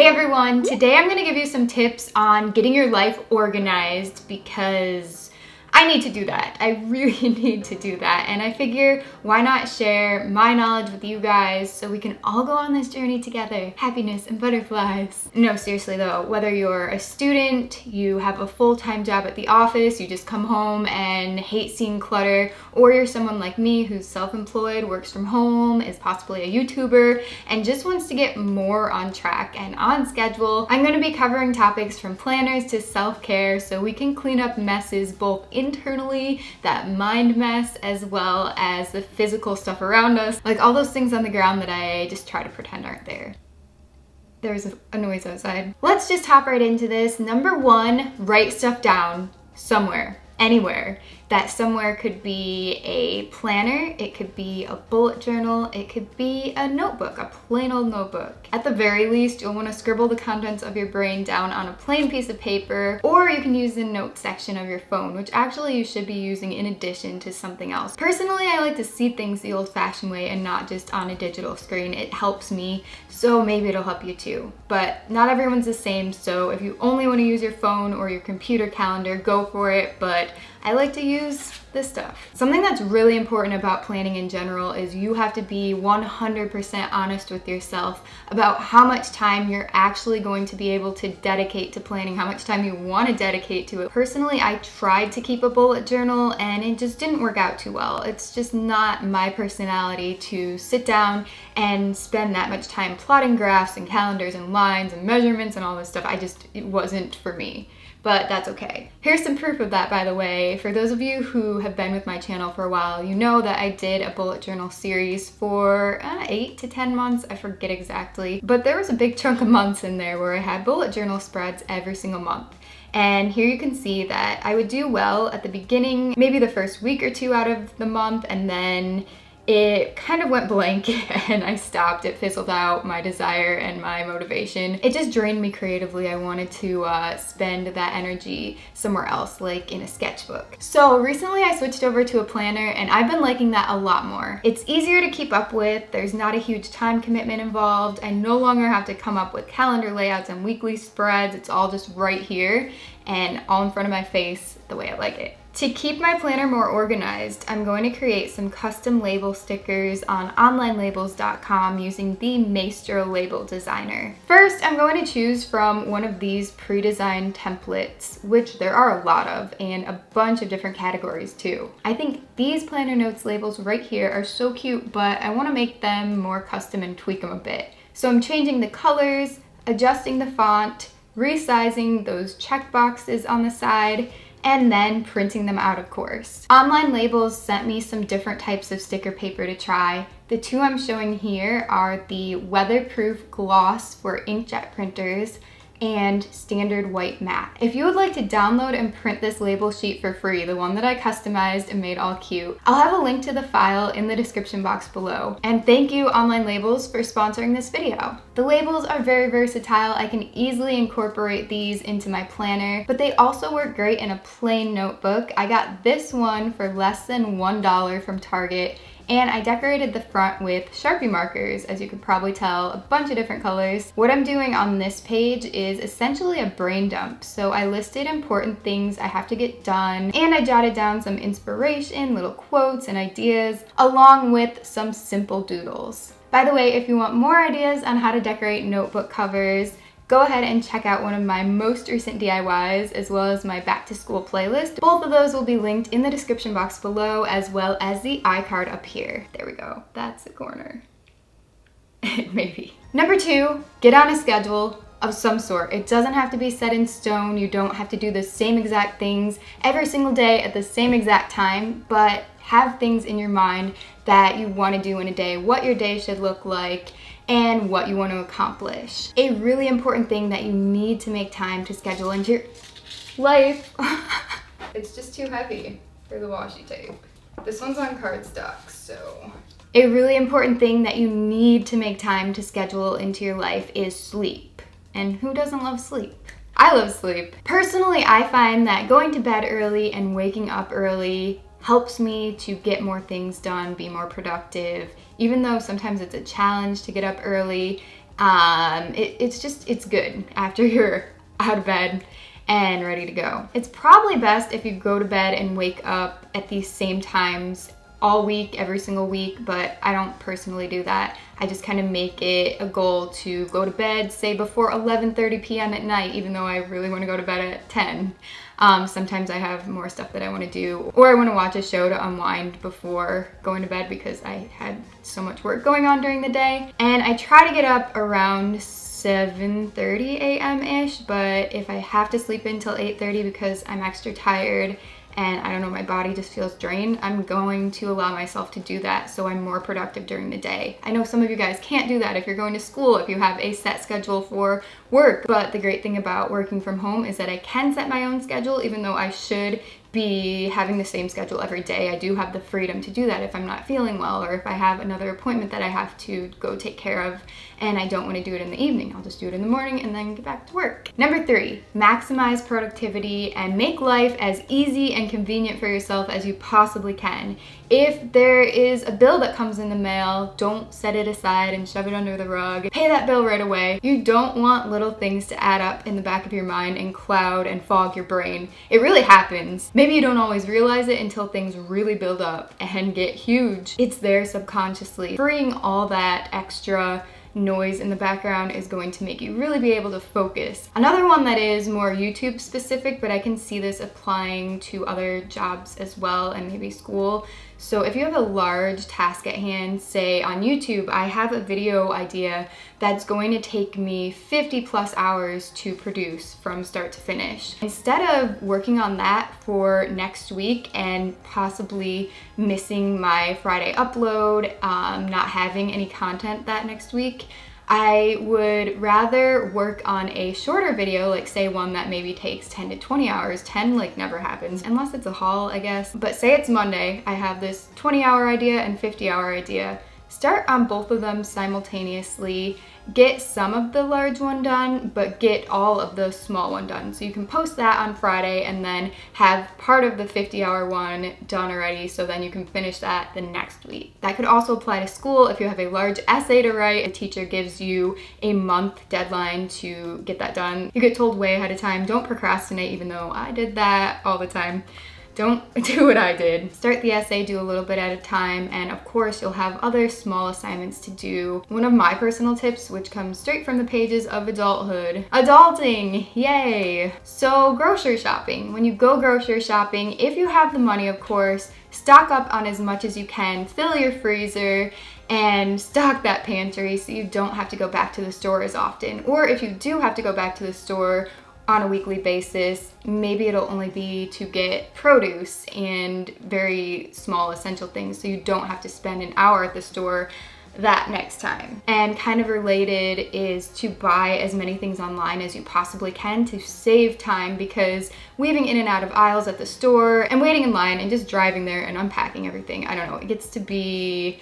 Hey everyone, today I'm gonna give you some tips on getting your life organized because I need to do that. I really need to do that. And I figure why not share my knowledge with you guys so we can all go on this journey together. Happiness and butterflies. No, seriously though, whether you're a student, you have a full-time job at the office, you just come home and hate seeing clutter, or you're someone like me who's self-employed, works from home, is possibly a YouTuber, and just wants to get more on track and on schedule, I'm gonna be covering topics from planners to self-care so we can clean up messes both internally, that mind mess, as well as the physical stuff around us, like all those things on the ground that I just try to pretend aren't there. There's a noise outside. Let's just hop right into this. Number one, write stuff down somewhere, anywhere. That somewhere could be a planner, it could be a bullet journal, it could be a notebook, a plain old notebook. At the very least, you'll want to scribble the contents of your brain down on a plain piece of paper, or you can use the notes section of your phone, which actually you should be using in addition to something else. Personally, I like to see things the old-fashioned way and not just on a digital screen. It helps me, so maybe it'll help you too. But not everyone's the same, so if you only want to use your phone or your computer calendar, go for it, but I like to use this stuff. Something that's really important about planning in general is you have to be 100% honest with yourself about how much time you're actually going to be able to dedicate to planning, how much time you want to dedicate to it. Personally, I tried to keep a bullet journal and it just didn't work out too well. It's just not my personality to sit down and spend that much time plotting graphs and calendars and lines and measurements and all this stuff. It wasn't for me. But that's okay. Here's some proof of that, by the way. For those of you who have been with my channel for a while, you know that I did a bullet journal series for 8 to 10 months, I forget exactly. But there was a big chunk of months in there where I had bullet journal spreads every single month. And here you can see that I would do well at the beginning, maybe the first week or two out of the month, and then it kind of went blank and I stopped. It fizzled out, my desire and my motivation. It just drained me creatively. I wanted to spend that energy somewhere else, like in a sketchbook. So recently I switched over to a planner and I've been liking that a lot more. It's easier to keep up with. There's not a huge time commitment involved. I no longer have to come up with calendar layouts and weekly spreads. It's all just right here and all in front of my face the way I like it. To keep my planner more organized, I'm going to create some custom label stickers on onlinelabels.com using the Maestro label designer. First, I'm going to choose from one of these pre-designed templates, which there are a lot of, and a bunch of different categories too. I think these planner notes labels right here are so cute, but I want to make them more custom and tweak them a bit. So I'm changing the colors, adjusting the font, resizing those check boxes on the side, and then printing them out, of course. Online Labels sent me some different types of sticker paper to try. The two I'm showing here are the weatherproof gloss for inkjet printers and standard white matte. If you would like to download and print this label sheet for free, the one that I customized and made all cute, I'll have a link to the file in the description box below. And thank you, Online Labels, for sponsoring this video. The labels are very versatile. I can easily incorporate these into my planner, but they also work great in a plain notebook. I got this one for less than $1 from Target, and I decorated the front with Sharpie markers, as you could probably tell, a bunch of different colors. What I'm doing on this page is essentially a brain dump. So I listed important things I have to get done, and I jotted down some inspiration, little quotes and ideas, along with some simple doodles. By the way, if you want more ideas on how to decorate notebook covers, go ahead and check out one of my most recent DIYs as well as my back to school playlist. Both of those will be linked in the description box below as well as the iCard up here. There we go, that's the corner. Maybe. Number two, get on a schedule of some sort. It doesn't have to be set in stone. You don't have to do the same exact things every single day at the same exact time, but have things in your mind that you want to do in a day, what your day should look like, and what you want to accomplish. A really important thing that you need to make time to schedule into your life. It's just too heavy for the washi tape. This one's on cardstock, so. A really important thing that you need to make time to schedule into your life is sleep. And who doesn't love sleep? I love sleep. Personally, I find that going to bed early and waking up early helps me to get more things done, be more productive. Even though sometimes it's a challenge to get up early, It's good after you're out of bed and ready to go. It's probably best if you go to bed and wake up at these same times all week, every single week, but I don't personally do that. I just kind of make it a goal to go to bed, say before 11:30 p.m. at night, even though I really want to go to bed at 10. Sometimes I have more stuff that I want to do, or I want to watch a show to unwind before going to bed because I had so much work going on during the day. And I try to get up around 7:30 a.m.-ish, but if I have to sleep until 8:30 because I'm extra tired and I don't know, my body just feels drained, I'm going to allow myself to do that so I'm more productive during the day. I know some of you guys can't do that if you're going to school, if you have a set schedule for work, but the great thing about working from home is that I can set my own schedule. Even though I should be having the same schedule every day, I do have the freedom to do that if I'm not feeling well or if I have another appointment that I have to go take care of and I don't want to do it in the evening. I'll just do it in the morning and then get back to work. Number 3, maximize productivity and make life as easy and convenient for yourself as you possibly can. If there is a bill that comes in the mail, don't set it aside and shove it under the rug. Pay that bill right away. You don't want little things to add up in the back of your mind and cloud and fog your brain. It really happens. Maybe you don't always realize it until things really build up and get huge. It's there subconsciously. Freeing all that extra noise in the background is going to make you really be able to focus. Another one that is more YouTube specific, but I can see this applying to other jobs as well and maybe school. So if you have a large task at hand, say on YouTube, I have a video idea that's going to take me 50+ hours to produce from start to finish. Instead of working on that for next week and possibly missing my Friday upload, not having any content that next week, I would rather work on a shorter video, like say one that maybe takes 10 to 20 hours. 10 like never happens, unless it's a haul, I guess. But say it's Monday, I have this 20-hour idea and 50-hour idea. Start on both of them simultaneously. Get some of the large one done, but get all of the small one done. So you can post that on Friday and then have part of the 50-hour one done already, so then you can finish that the next week. That could also apply to school. If you have a large essay to write, a teacher gives you a month deadline to get that done. You get told way ahead of time, don't procrastinate, even though I did that all the time. Don't do what I did. Start the essay, do a little bit at a time, and of course you'll have other small assignments to do. One of my personal tips, which comes straight from the pages of adulthood. Adulting, yay! So grocery shopping. When you go grocery shopping, if you have the money, of course, stock up on as much as you can. Fill your freezer and stock that pantry so you don't have to go back to the store as often. Or if you do have to go back to the store on a weekly basis, maybe it'll only be to get produce and very small essential things, so you don't have to spend an hour at the store that next time. And kind of related is to buy as many things online as you possibly can to save time, because weaving in and out of aisles at the store and waiting in line and just driving there and unpacking everything, I don't know, it gets to be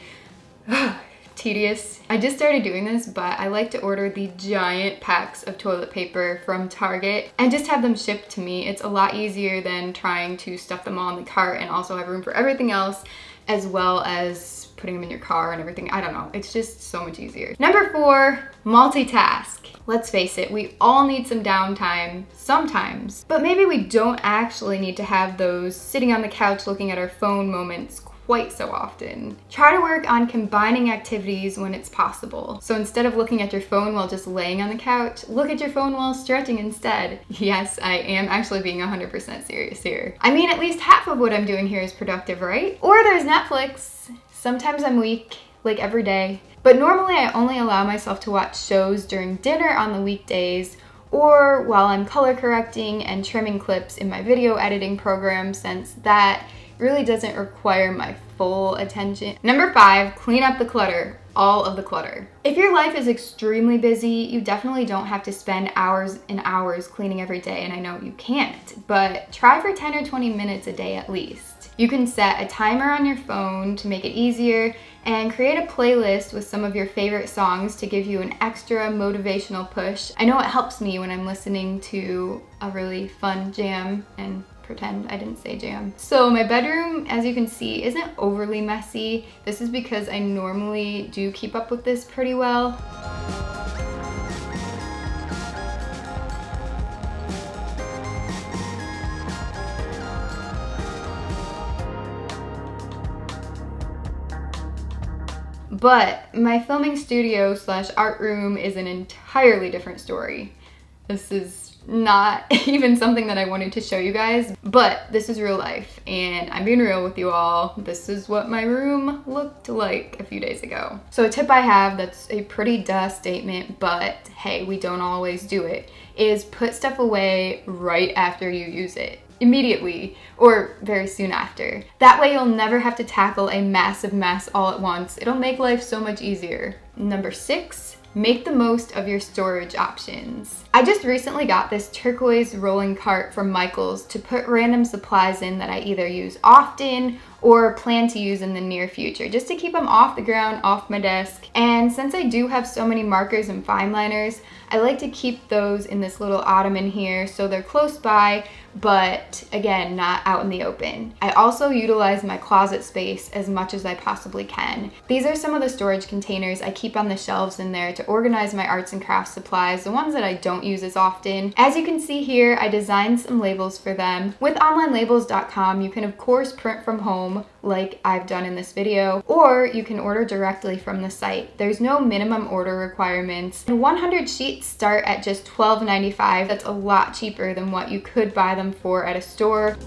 tedious. I just started doing this, but I like to order the giant packs of toilet paper from Target and just have them shipped to me. It's a lot easier than trying to stuff them all in the cart and also have room for everything else, as well as putting them in your car and everything. I don't know, it's just so much easier. Number 4, multitask. Let's face it, we all need some downtime sometimes, but maybe we don't actually need to have those sitting on the couch looking at our phone moments quite so often. Try to work on combining activities when it's possible. So instead of looking at your phone while just laying on the couch, look at your phone while stretching instead. Yes, I am actually being 100% serious here. I mean, at least half of what I'm doing here is productive, right? Or there's Netflix. Sometimes I'm weak, like every day. But normally I only allow myself to watch shows during dinner on the weekdays, or while I'm color correcting and trimming clips in my video editing program, since that really doesn't require my full attention. Number 5, clean up the clutter. All of the clutter. If your life is extremely busy, you definitely don't have to spend hours and hours cleaning every day, and I know you can't, but try for 10 or 20 minutes a day at least. You can set a timer on your phone to make it easier and create a playlist with some of your favorite songs to give you an extra motivational push. I know it helps me when I'm listening to a really fun jam, and pretend I didn't say jam. So my bedroom, as you can see, isn't overly messy. This is because I normally do keep up with this pretty well. But my filming studio slash art room is an entirely different story. This is not even something that I wanted to show you guys, but this is real life and I'm being real with you all. This is what my room looked like a few days ago. So a tip I have that's a pretty duh statement, but hey, we don't always do it, is put stuff away right after you use it. Immediately or very soon after. That way you'll never have to tackle a massive mess all at once. It'll make life so much easier. Number 6, make the most of your storage options. I just recently got this turquoise rolling cart from Michael's to put random supplies in that I either use often or plan to use in the near future, just to keep them off the ground, off my desk. And since I do have so many markers and fine liners, I like to keep those in this little ottoman here so they're close by, but again, not out in the open. I also utilize my closet space as much as I possibly can. These are some of the storage containers I keep on the shelves in there to organize my arts and crafts supplies, the ones that I don't use as often. As you can see here, I designed some labels for them. With onlinelabels.com, you can of course print from home like I've done in this video, or you can order directly from the site. There's no minimum order requirements, and 100 sheets start at just $12.95. That's a lot cheaper than what you could buy them for at a store.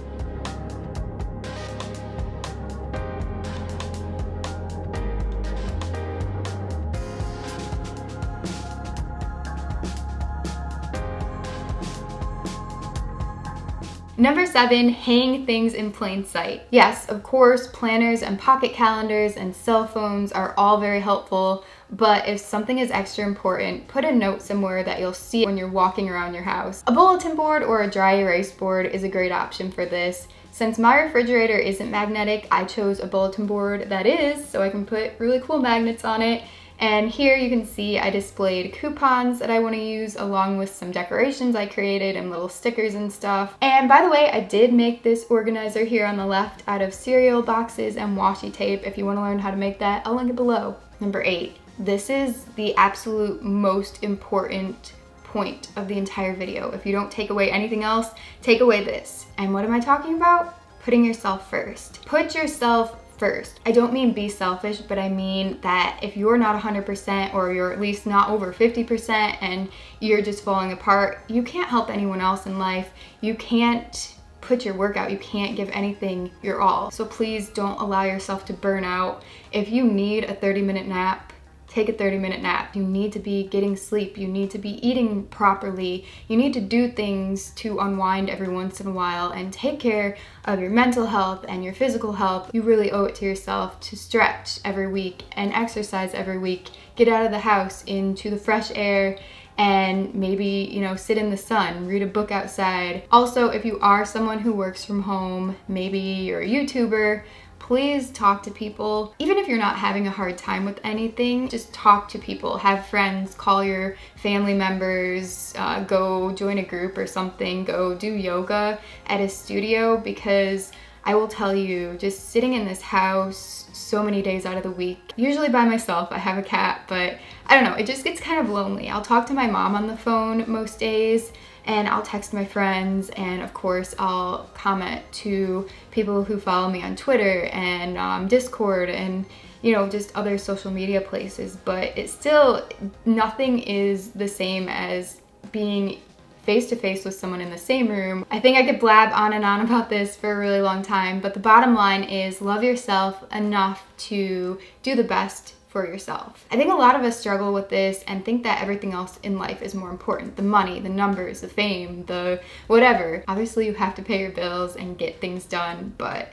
Number 7, hang things in plain sight. Yes, of course, planners and pocket calendars and cell phones are all very helpful, but if something is extra important, put a note somewhere that you'll see when you're walking around your house. A bulletin board or a dry erase board is a great option for this. Since my refrigerator isn't magnetic, I chose a bulletin board that is, so I can put really cool magnets on it. And here you can see I displayed coupons that I want to use along with some decorations I created and little stickers and stuff. And by the way, I did make this organizer here on the left out of cereal boxes and washi tape. If you want to learn how to make that, I'll link it below. Number 8, this is the absolute most important point of the entire video. If you don't take away anything else, take away this. And what am I talking about? Putting yourself first. Put yourself first. I don't mean be selfish, but I mean that if you're not 100% or you're at least not over 50% and you're just falling apart, you can't help anyone else in life. You can't put your work out. You can't give anything your all. So please don't allow yourself to burn out. If you need a 30-minute nap, take a 30-minute nap. You need to be getting sleep. You need to be eating properly. You need to do things to unwind every once in a while and take care of your mental health and your physical health. You really owe it to yourself to stretch every week and exercise every week. Get out of the house into the fresh air and maybe, you know, sit in the sun, read a book outside. Also, if you are someone who works from home, maybe you're a YouTuber, please talk to people. Even if you're not having a hard time with anything, just talk to people. Have friends, call your family members, go join a group or something, go do yoga at a studio, because I will tell you, just sitting in this house so many days out of the week, usually by myself, I have a cat, but I don't know, it just gets kind of lonely. I'll talk to my mom on the phone most days, and I'll text my friends, and of course I'll comment to people who follow me on Twitter and Discord and, you know, just other social media places. But it's still, nothing is the same as being face-to-face with someone in the same room. I think I could blab on and on about this for a really long time, but the bottom line is love yourself enough to do the best for yourself. I think a lot of us struggle with this and think that everything else in life is more important. The money, the numbers, the fame, the whatever. Obviously you have to pay your bills and get things done, but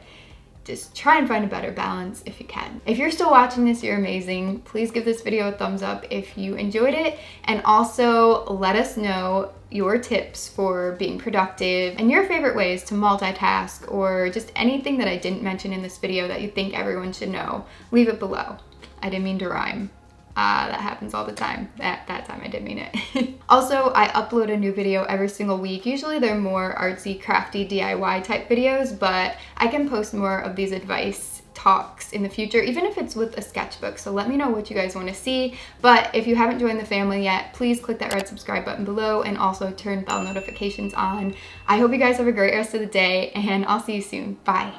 just try and find a better balance if you can. If you're still watching this, you're amazing. Please give this video a thumbs up if you enjoyed it, and also let us know your tips for being productive and your favorite ways to multitask, or just anything that I didn't mention in this video that you think everyone should know. Leave it below. I didn't mean to rhyme. That happens all the time. That time I did mean it. Also, I upload a new video every single week. Usually they're more artsy, crafty, DIY type videos, but I can post more of these advice talks in the future, even if it's with a sketchbook. So let me know what you guys want to see. But if you haven't joined the family yet, please click that red subscribe button below and also turn bell notifications on. I hope you guys have a great rest of the day, and I'll see you soon. Bye.